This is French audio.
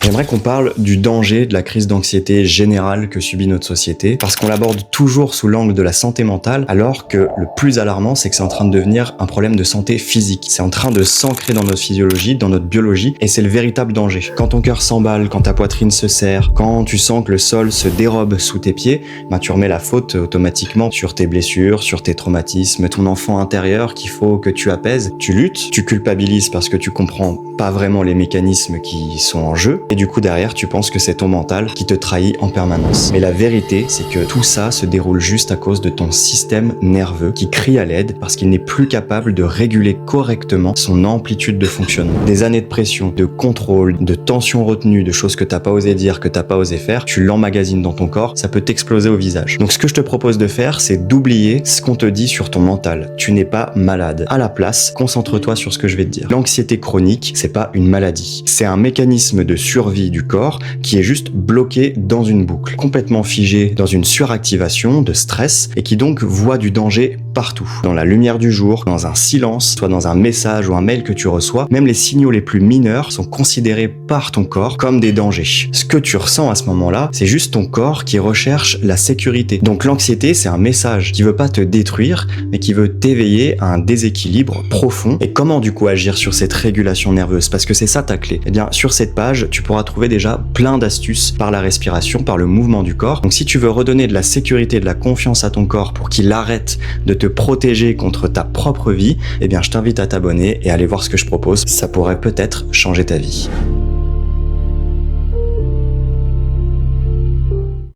J'aimerais qu'on parle du danger de la crise d'anxiété générale que subit notre société, parce qu'on l'aborde toujours sous l'angle de la santé mentale, alors que le plus alarmant, c'est que c'est en train de devenir un problème de santé physique. C'est en train de s'ancrer dans notre physiologie, dans notre biologie, et c'est le véritable danger. Quand ton cœur s'emballe, quand ta poitrine se serre, quand tu sens que le sol se dérobe sous tes pieds, tu remets la faute automatiquement sur tes blessures, sur tes traumatismes, ton enfant intérieur qu'il faut que tu apaises. Tu luttes, tu culpabilises parce que tu comprends pas vraiment les mécanismes qui sont en jeu, et du coup derrière tu penses que c'est ton mental qui te trahit en permanence. Mais la vérité, c'est que tout ça se déroule juste à cause de ton système nerveux qui crie à l'aide parce qu'il n'est plus capable de réguler correctement son amplitude de fonctionnement. Des années de pression, de contrôle, de tension retenue, de choses que t'as pas osé dire, que t'as pas osé faire, tu l'emmagasines dans ton corps, ça peut t'exploser au visage. Donc ce que je te propose de faire, c'est d'oublier ce qu'on te dit sur ton mental. Tu n'es pas malade. À la place, concentre-toi sur ce que je vais te dire. L'anxiété chronique, c'est pas une maladie. C'est un mécanisme de survie du corps qui est juste bloqué dans une boucle, complètement figé dans une suractivation de stress et qui donc voit du danger partout. Dans la lumière du jour, dans un silence, soit dans un message ou un mail que tu reçois, même les signaux les plus mineurs sont considérés par ton corps comme des dangers. Ce que tu ressens à ce moment-là, c'est juste ton corps qui recherche la sécurité. Donc l'anxiété, c'est un message qui veut pas te détruire, mais qui veut t'éveiller à un déséquilibre profond. Et comment du coup agir sur cette régulation nerveuse? Parce que c'est ça ta clé. Eh bien, sur cette page, tu pourras trouver déjà plein d'astuces par la respiration, par le mouvement du corps. Donc si tu veux redonner de la sécurité, de la confiance à ton corps pour qu'il arrête de te protéger contre ta propre vie, eh bien je t'invite à t'abonner et à aller voir ce que je propose. Ça pourrait peut-être changer ta vie.